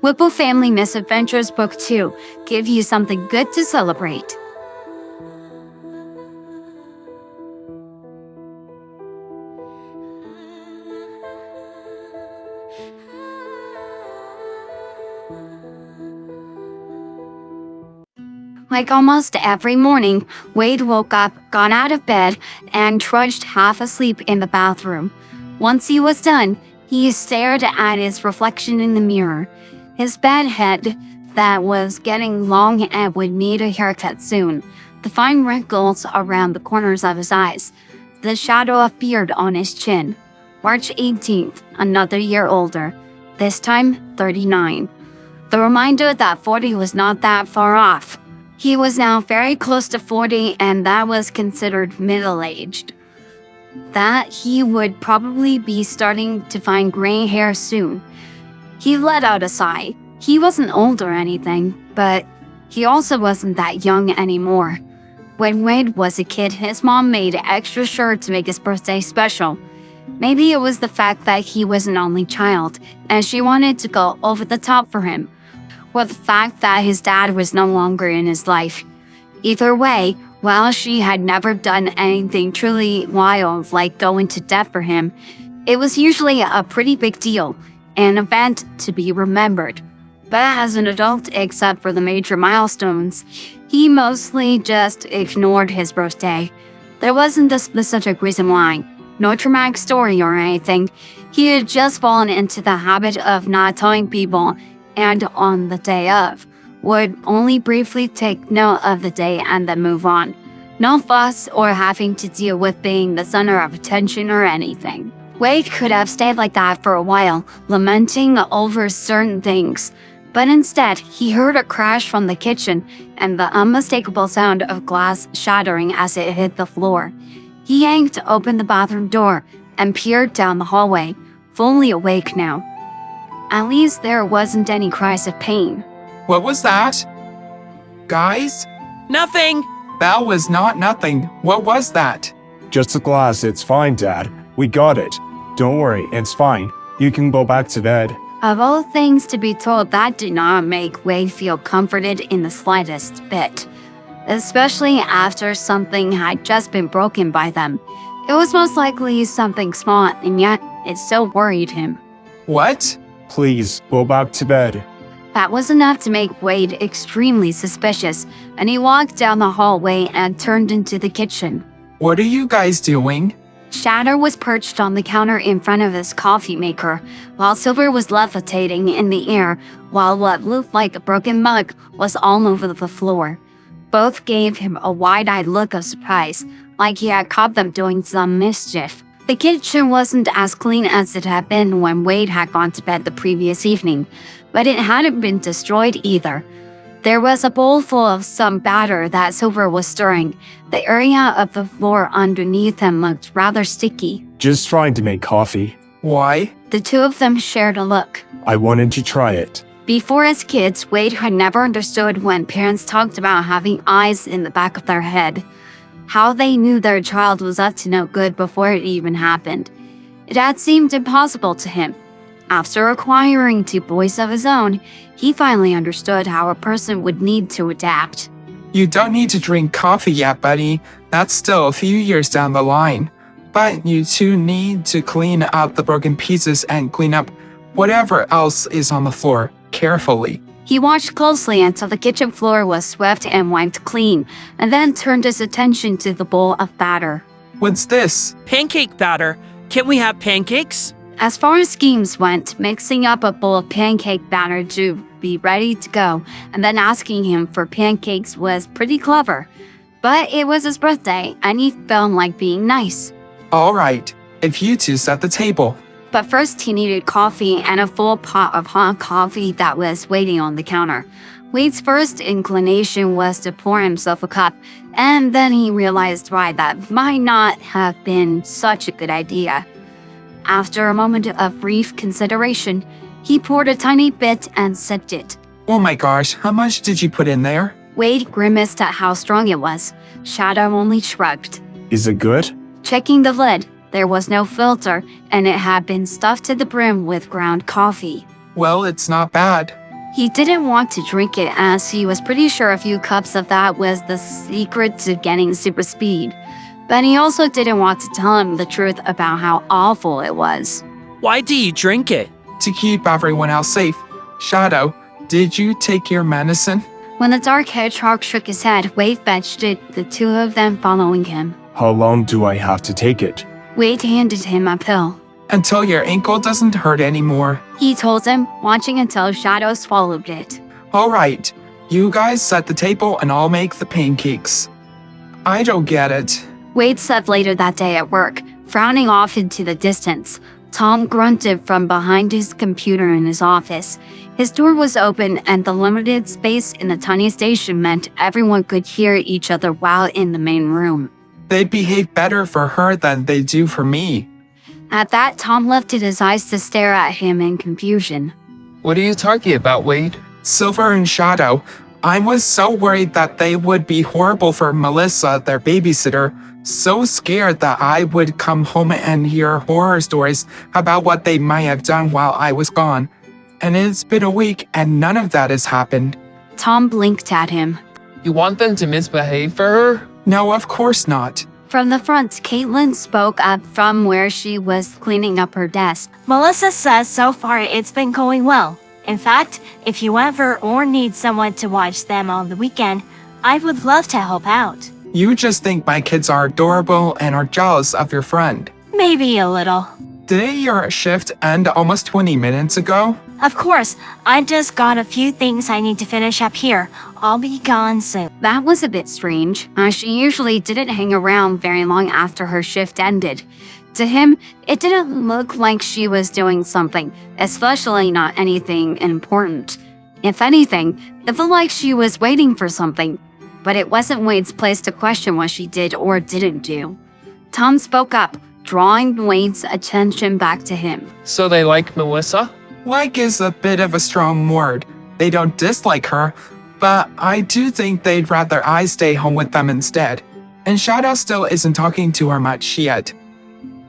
Whipple Family Misadventures Book 2 give you something good to celebrate. Like almost every morning, Wade woke up, got out of bed, and trudged half asleep in the bathroom. Once he was done, he stared at his reflection in the mirror. His bald head that was getting long and would need a haircut soon. The fine wrinkles around the corners of his eyes. The shadow of beard on his chin. March 18th, another year older. This time, 39. The reminder that 40 was not that far off. He was now very close to 40, and that was considered middle-aged. That he would probably be starting to find gray hair soon. He let out a sigh. He wasn't old or anything, but he also wasn't that young anymore. When Wade was a kid, his mom made extra sure to make his birthday special. Maybe it was the fact that he was an only child, and she wanted to go over the top for him. Or the fact that his dad was no longer in his life. Either way, while she had never done anything truly wild like going to debt for him, it was usually a pretty big deal, an event to be remembered. But as an adult, except for the major milestones, he mostly just ignored his birthday. There wasn't a specific reason why, no traumatic story or anything. He had just fallen into the habit of not telling people, and on the day of, would only briefly take note of the day and then move on. No fuss or having to deal with being the center of attention or anything. Wade could have stayed like that for a while, lamenting over certain things. But instead, he heard a crash from the kitchen and the unmistakable sound of glass shattering as it hit the floor. He yanked open the bathroom door and peered down the hallway, fully awake now. At least there wasn't any cries of pain. What was that? Guys? Nothing! That was not nothing. What was that? Just a glass, it's fine, Dad. We got it. Don't worry, it's fine. You can go back to bed. Of all things to be told, that did not make Wade feel comforted in the slightest bit. Especially after something had just been broken by them. It was most likely something small, and yet it still worried him. What? Please, go back to bed. That was enough to make Wade extremely suspicious, and he walked down the hallway and turned into the kitchen. What are you guys doing? Shatter was perched on the counter in front of his coffee maker, while Silver was levitating in the air, while what looked like a broken mug was all over the floor. Both gave him a wide-eyed look of surprise, like he had caught them doing some mischief. The kitchen wasn't as clean as it had been when Wade had gone to bed the previous evening, but it hadn't been destroyed either. There was a bowl full of some batter that Silver was stirring. The area of the floor underneath him looked rather sticky. Just trying to make coffee. Why? The two of them shared a look. I wanted to try it. Before as kids, Wade had never understood when parents talked about having eyes in the back of their head. How they knew their child was up to no good before it even happened. It had seemed impossible to him. After acquiring two boys of his own, he finally understood how a person would need to adapt. You don't need to drink coffee yet, buddy. That's still a few years down the line. But you two need to clean up the broken pieces and clean up whatever else is on the floor carefully. He watched closely until the kitchen floor was swept and wiped clean, and then turned his attention to the bowl of batter. What's this? Pancake batter. Can we have pancakes? As far as schemes went, mixing up a bowl of pancake batter to be ready to go, and then asking him for pancakes was pretty clever. But it was his birthday, and he felt like being nice. All right, if you two set the table. But first he needed coffee and a full pot of hot coffee that was waiting on the counter. Wade's first inclination was to pour himself a cup, and then he realized why that might not have been such a good idea. After a moment of brief consideration, he poured a tiny bit and sipped it. Oh my gosh, how much did you put in there? Wade grimaced at how strong it was. Shadow only shrugged. Is it good? Checking the lid, there was no filter, and it had been stuffed to the brim with ground coffee. Well, it's not bad. He didn't want to drink it as he was pretty sure a few cups of that was the secret to getting super speed. But he also didn't want to tell him the truth about how awful it was. Why do you drink it? To keep everyone else safe. Shadow, did you take your medicine? When the dark hedgehog shook his head, Wade fetched it, the two of them following him. How long do I have to take it? Wade handed him a pill. Until your ankle doesn't hurt anymore. He told him, watching until Shadow swallowed it. Alright, you guys set the table and I'll make the pancakes. I don't get it. Wade said later that day at work, frowning off into the distance. Tom grunted from behind his computer in his office. His door was open and the limited space in the tiny station meant everyone could hear each other while in the main room. They behave better for her than they do for me. At that, Tom lifted his eyes to stare at him in confusion. What are you talking about, Wade? Silver and Shadow, I was so worried that they would be horrible for Melissa, their babysitter. So scared that I would come home and hear horror stories about what they might have done while I was gone. And it's been a week and none of that has happened. Tom blinked at him. You want them to misbehave for her? No, of course not. From the front, Caitlin spoke up from where she was cleaning up her desk. Melissa says so far it's been going well. In fact, if you ever or need someone to watch them on the weekend, I would love to help out. You just think my kids are adorable and are jealous of your friend. Maybe a little. Did your shift end almost 20 minutes ago? Of course, I just got a few things I need to finish up here. I'll be gone soon. That was a bit strange, as she usually didn't hang around very long after her shift ended. To him, it didn't look like she was doing something, especially not anything important. If anything, it felt like she was waiting for something, but it wasn't Wade's place to question what she did or didn't do. Tom spoke up, drawing Wade's attention back to him. So they like Melissa? Like is a bit of a strong word. They don't dislike her, but I do think they'd rather I stay home with them instead. And Shadow still isn't talking to her much yet.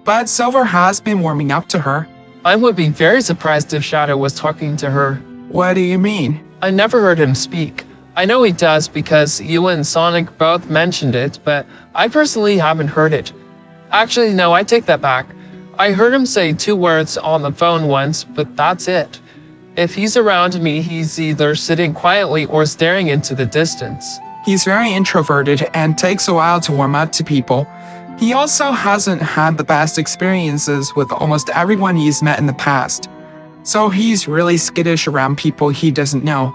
But Silver has been warming up to her. I would be very surprised if Shadow was talking to her. What do you mean? I never heard him speak. I know he does because you and Sonic both mentioned it, but I personally haven't heard it. Actually, no, I take that back. I heard him say 2 words on the phone once, but that's it. If he's around me, he's either sitting quietly or staring into the distance. He's very introverted and takes a while to warm up to people. He also hasn't had the best experiences with almost everyone he's met in the past. So he's really skittish around people he doesn't know.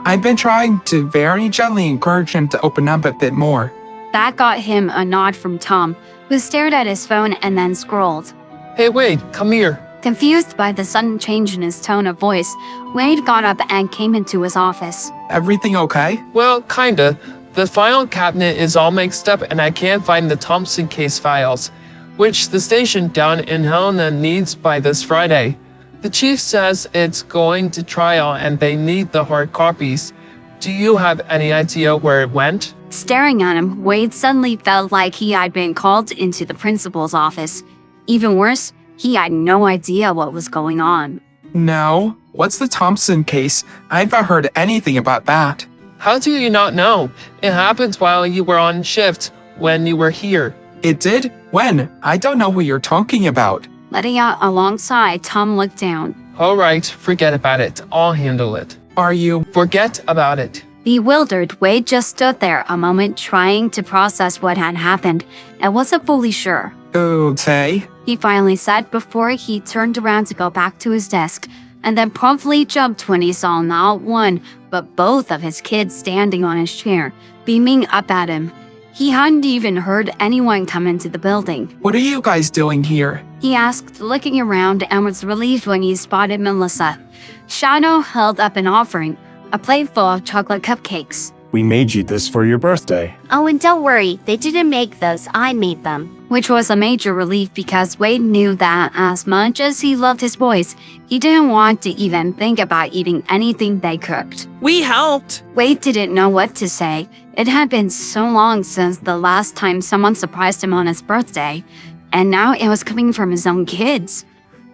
I've been trying to very gently encourage him to open up a bit more. That got him a nod from Tom, who stared at his phone and then scrolled. Hey Wade, come here. Confused by the sudden change in his tone of voice, Wade got up and came into his office. Everything okay? Well, kinda. The file cabinet is all mixed up and I can't find the Thompson case files, which the station down in Helena needs by this Friday. The chief says it's going to trial and they need the hard copies. Do you have any idea where it went? Staring at him, Wade suddenly felt like he had been called into the principal's office. Even worse, he had no idea what was going on. No. What's the Thompson case? I haven't heard anything about that. How do you not know? It happened while you were on shift, when you were here. It did? When? I don't know what you're talking about. Letting out a long sigh, Tom looked down. Alright, forget about it. I'll handle it. Are you? Forget about it. Bewildered, Wade just stood there a moment trying to process what had happened and wasn't fully sure. Okay. He finally said before he turned around to go back to his desk, and then promptly jumped when he saw not one, but both of his kids standing on his chair, beaming up at him. He hadn't even heard anyone come into the building. What are you guys doing here? He asked, looking around, and was relieved when he spotted Melissa. Shadow held up an offering, a plate full of chocolate cupcakes. We made you this for your birthday. Oh, and don't worry, they didn't make those, I made them. Which was a major relief because Wade knew that as much as he loved his boys, he didn't want to even think about eating anything they cooked. We helped. Wade didn't know what to say. It had been so long since the last time someone surprised him on his birthday, and now it was coming from his own kids.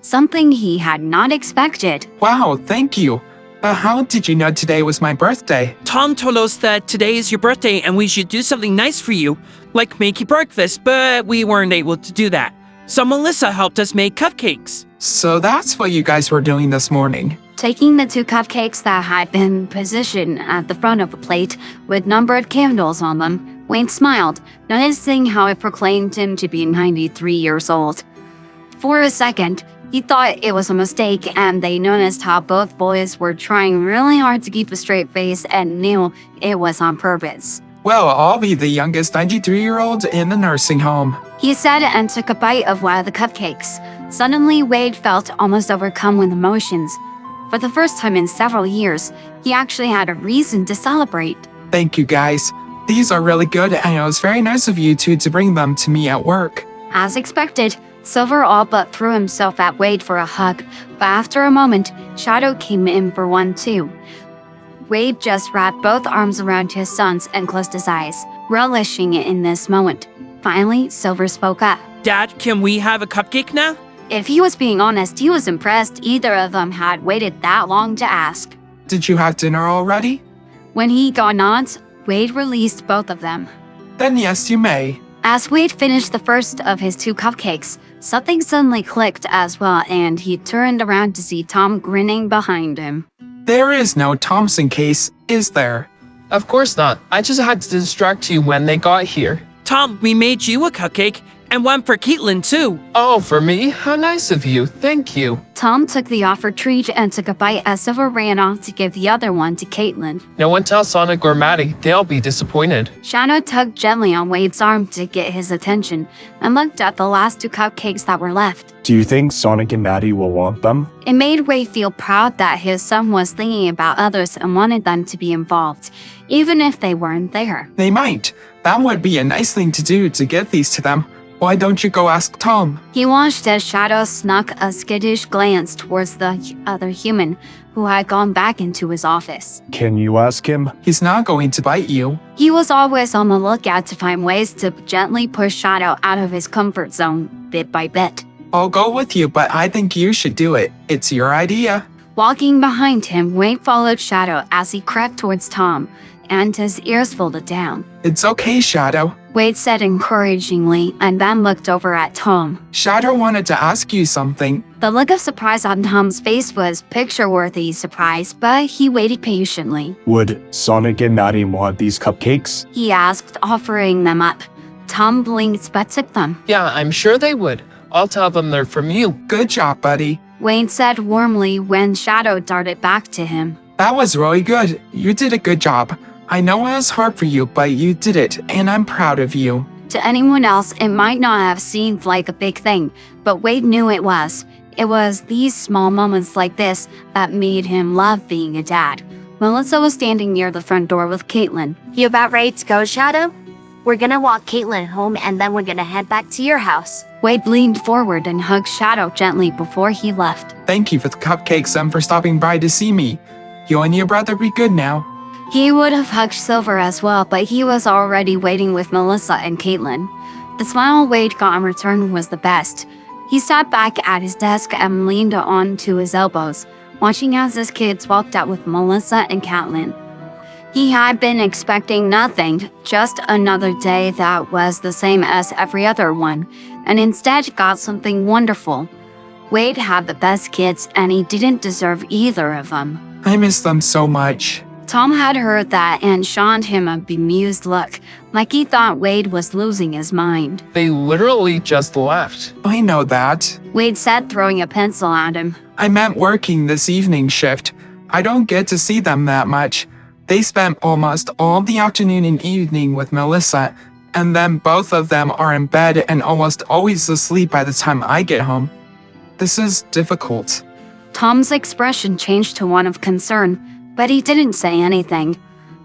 Something he had not expected. Wow, thank you. But how did you know today was my birthday? Tom told us that today is your birthday and we should do something nice for you, like make you breakfast, but we weren't able to do that. So Melissa helped us make cupcakes. So that's what you guys were doing this morning. Taking the 2 cupcakes that had been positioned at the front of a plate with numbered candles on them, Wayne smiled, noticing how it proclaimed him to be 93 years old. For a second, he thought it was a mistake, and they noticed how both boys were trying really hard to keep a straight face and knew it was on purpose. Well, I'll be the youngest 93-year-old in the nursing home. He said and took a bite of one of the cupcakes. Suddenly, Wade felt almost overcome with emotions. For the first time in several years, he actually had a reason to celebrate. Thank you, guys. These are really good, and it was very nice of you two to bring them to me at work. As expected, Silver all but threw himself at Wade for a hug, but after a moment, Shadow came in for one too. Wade just wrapped both arms around his sons and closed his eyes, relishing it in this moment. Finally, Silver spoke up. Dad, can we have a cupcake now? If he was being honest, he was impressed either of them had waited that long to ask. Did you have dinner already? When he got nods, Wade released both of them. Then yes, you may. As Wade finished the first of his 2 cupcakes, something suddenly clicked as well, and he turned around to see Tom grinning behind him. There is no Thompson case, is there? Of course not. I just had to distract you when they got here. Tom, we made you a cupcake and one for Caitlin too. Oh, for me? How nice of you. Thank you. Tom took the offered treat and took a bite as Silver ran off to give the other one to Caitlin. No one tell Sonic or Maddie. They'll be disappointed. Shadow tugged gently on Wade's arm to get his attention and looked at the last 2 cupcakes that were left. Do you think Sonic and Maddie will want them? It made Wade feel proud that his son was thinking about others and wanted them to be involved, even if they weren't there. They might. That would be a nice thing to do to get these to them. Why don't you go ask Tom? He watched as Shadow snuck a skittish glance towards the other human who had gone back into his office. Can you ask him? He's not going to bite you. He was always on the lookout to find ways to gently push Shadow out of his comfort zone, bit by bit. I'll go with you, but I think you should do it. It's your idea. Walking behind him, Wade followed Shadow as he crept towards Tom, and his ears folded down. It's okay, Shadow. Wade said encouragingly, and then looked over at Tom. Shadow wanted to ask you something. The look of surprise on Tom's face was picture-worthy surprise, but he waited patiently. Would Sonic and Maddie want these cupcakes? He asked, offering them up. Tom blinked but took them. Yeah, I'm sure they would. I'll tell them they're from you. Good job, buddy. Wade said warmly when Shadow darted back to him. That was really good. You did a good job. I know it was hard for you, but you did it, and I'm proud of you. To anyone else, it might not have seemed like a big thing, but Wade knew it was. It was these small moments like this that made him love being a dad. Melissa was standing near the front door with Caitlin. You about ready to go, Shadow? We're gonna walk Caitlin home and then we're gonna head back to your house. Wade leaned forward and hugged Shadow gently before he left. Thank you for the cupcakes and for stopping by to see me. You and your brother be good now. He would have hugged Silver as well, but he was already waiting with Melissa and Caitlin. The smile Wade got in return was the best. He sat back at his desk and leaned onto his elbows, watching as his kids walked out with Melissa and Caitlin. He had been expecting nothing, just another day that was the same as every other one, and instead got something wonderful. Wade had the best kids, and he didn't deserve either of them. I miss them so much. Tom had heard that and shone him a bemused look, like he thought Wade was losing his mind. They literally just left. I know that. Wade said, throwing a pencil at him. I meant working this evening shift. I don't get to see them that much. They spent almost all the afternoon and evening with Melissa, and then both of them are in bed and almost always asleep by the time I get home. This is difficult. Tom's expression changed to one of concern, but he didn't say anything.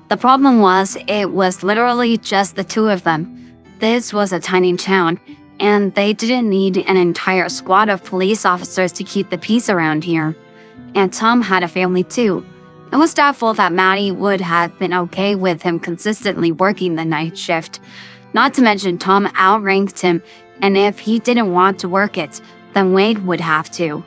The problem was, it was literally just the 2 of them. This was a tiny town, and they didn't need an entire squad of police officers to keep the peace around here. And Tom had a family too. It was doubtful that Maddie would have been okay with him consistently working the night shift. Not to mention Tom outranked him, and if he didn't want to work it, then Wade would have to.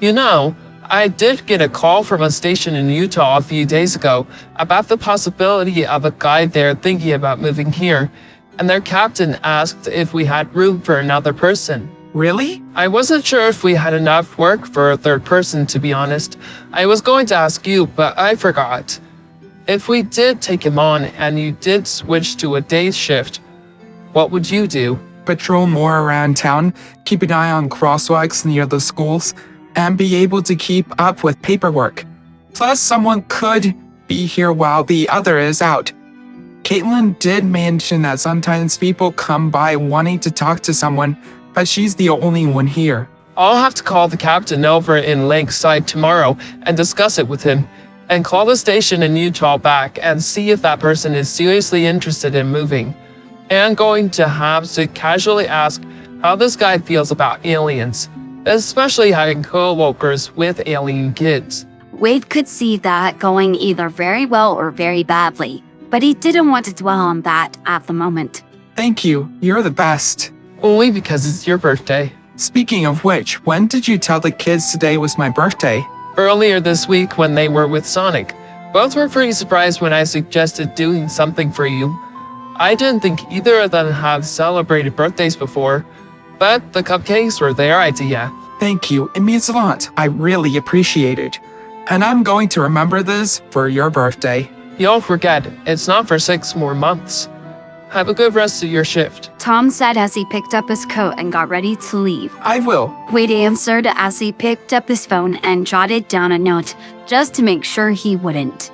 You know, I did get a call from a station in Utah a few days ago about the possibility of a guy there thinking about moving here, and their captain asked if we had room for another person. Really? I wasn't sure if we had enough work for a third person, to be honest. I was going to ask you, but I forgot. If we did take him on and you did switch to a day shift, what would you do? Patrol more around town, keep an eye on crosswalks near the schools, and be able to keep up with paperwork. Plus, someone could be here while the other is out. Caitlin did mention that sometimes people come by wanting to talk to someone, but she's the only one here. I'll have to call the captain over in Lakeside tomorrow and discuss it with him, and call the station in Utah back and see if that person is seriously interested in moving. And going to have to casually ask how this guy feels about aliens, especially having co-workers with alien kids. Wade could see that going either very well or very badly, but he didn't want to dwell on that at the moment. Thank you, you're the best. Only because it's your birthday. Speaking of which, when did you tell the kids today was my birthday? Earlier this week when they were with Sonic. Both were pretty surprised when I suggested doing something for you. I didn't think either of them have celebrated birthdays before, but the cupcakes were their idea. Thank you, it means a lot. I really appreciate it. And I'm going to remember this for your birthday. Don't forget, it's not for 6 more months. Have a good rest of your shift. Tom said as he picked up his coat and got ready to leave. I will. Wade answered as he picked up his phone and jotted down a note, just to make sure he wouldn't.